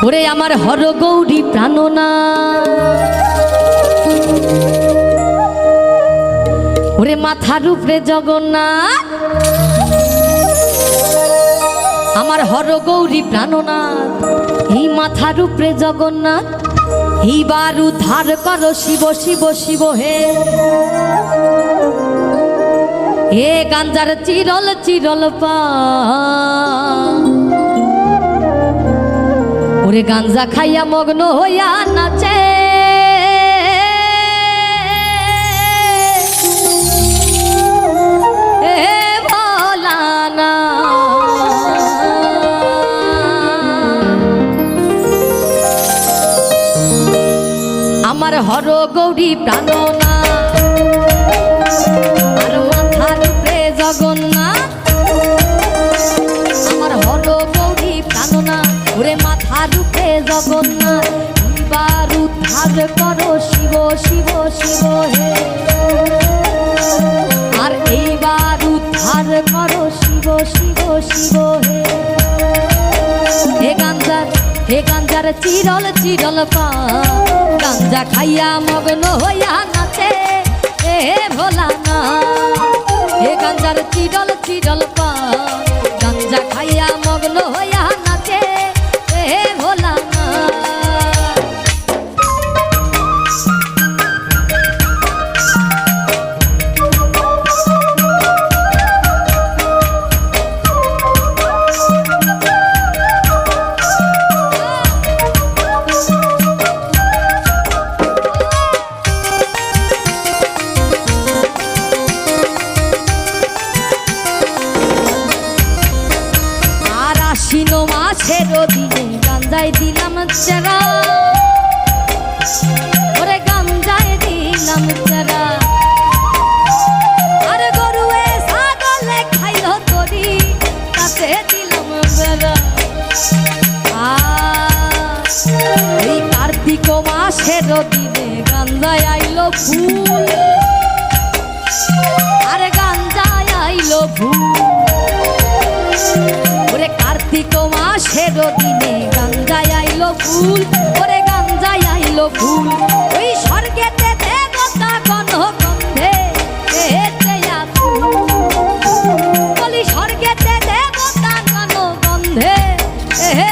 ওরে আমার হর গৌরী প্রাণনা, ওরে মাথার উপরে জগন্নাথ, আমার হর গৌরী প্রাণনাথ, এই মাথার উপরে জগন্নাথ, এইবার উদ্ধার করো শিব শিব শিব হে। এ গাঞ্জার চিরল চিরল পা, ওরে গাঞ্জা খাইয়া মগ্ন হইয়া নাচে, আমার হর গৌরী প্রাণনা, আর মাথার উপরে জগন্নাথ, আমার হর গৌরী প্রাণনা, ওরে মাথার উপরে জগন্নাথ, এইবার উদ্ধার করো শিব শিব শিব হে। আর এইবার উদ্ধার করো শিব শিব শিব হে। হে গাঞ্জার চিরল চিরল পা, গাঞ্জা খাইয়া মগ্ন হইয়া নাচে এ ভোলানা। হে গাঞ্জার চিরল চিরল পা, গাঞ্জা খাইয়া মগ্ন হইয়া নাচে এ ভোলানা। দিনে গাঞ্জায় দিলাম চেরা, ওরে গাঞ্জায় দিলাম চেরা, আর গরুয়ে ছাগলে খাইল তরি, তাতে দিলাম বেড়া। এই কার্তিক মাসের দিনে গাঞ্জায় আইলো ফুল, আর গাঞ্জায় আইলো ফুল, ওরে কার্তিক মাসের দিনে গাঞ্জায় আইলো ফুল, ওরে গাঞ্জায় আইলো ফুল। ওই স্বর্গেতে দেবতা গণ গন্ধে বলি, স্বর্গেতে দেবতা গণ গন্ধে হে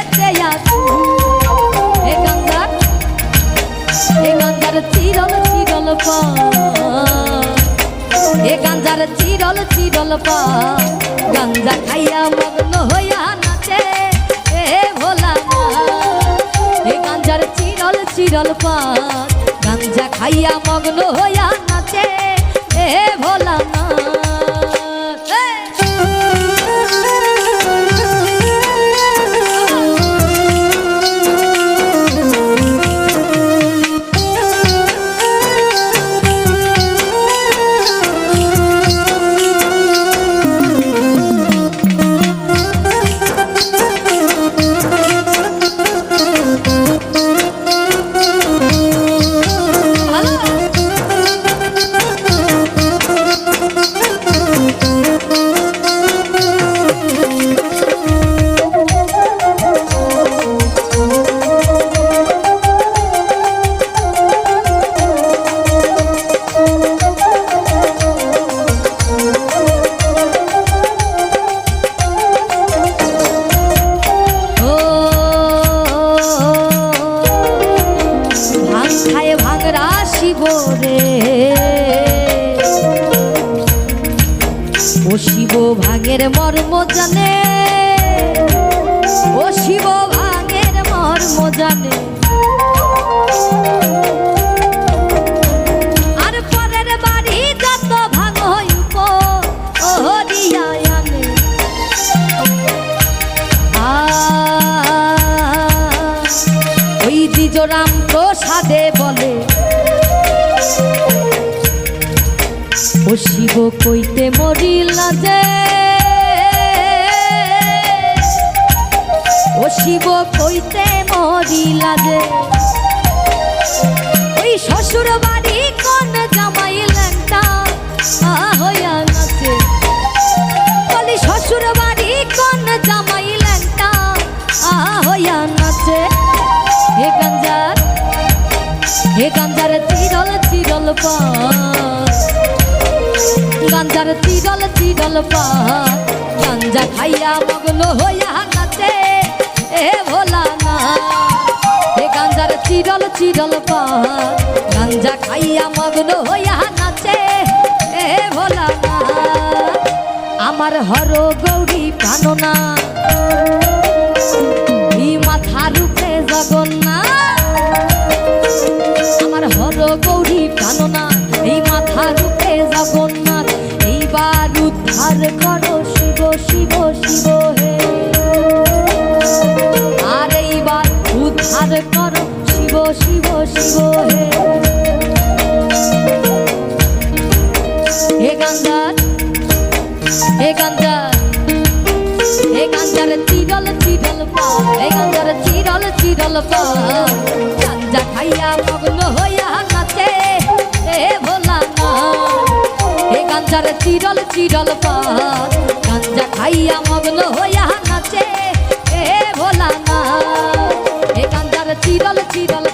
গাঞ্জার চিরল চিরল পা, হে গাঞ্জার চিরল চিরল পা, গাঞ্জা খাইয়া মগ্ন হইয়া নাচে এ ভোলানা। হে গাঞ্জার চিরল চিরল পা, গাঞ্জা খাইয়া মগ্ন হইয়া নাচে এ ভোলানা। ও শিব ভাঙের মর্ম জানে, ও শিব ভাঙের মর্ম জানে, আর পরের বাড়ি যত ভাঙ হইব হরিয়া আনে। ওই দ্বিজরাম প্রসাদে বলে, ও শিব কইতে মরিলা যে, ও শিব কইতে মরিলা যে, ওই শ্বশুর বাড়ি কোন জামাই ল্যাংটা হইয়া নাচে, বলি শ্বশুর বাড়ি কোন জামাই ল্যাংটা হইয়া নাচে। পান গাঞ্জার চিরল চিরল পান গাঞ্জা খাইয়া মগ্ন হইয়া নাচে এ ভোলা না এ গাঞ্জার চিরল চিরল পান গাঞ্জা খাইয়া মগ্ন হইয়া নাচে এ ভোলা না আমার হর গৌরী প্রাণনা এই মাথার উপরে জগন্নাথ আমার হর গৌরী প্রাণনা এই মাথার উপরে জগন্নাথ এইবার উদ্ধার করো শিব শিব শিব হে আর এইবার উদ্ধার করো শিব শিব শিব হে হে গাঞ্জার হে গাঞ্জার হে গাঞ্জার চিরল চিরল পান হে গাঞ্জার চিরল চিরল পান গাঞ্জা খাইয়া মগ্ন হইয়া নাচে এ ভোলা না হে গাঞ্জার চিরল চিরল পান গাঞ্জা খাইয়া মগ্ন হইয়া নাচে এ ভোলা না হে গাঞ্জার চিরল চিরল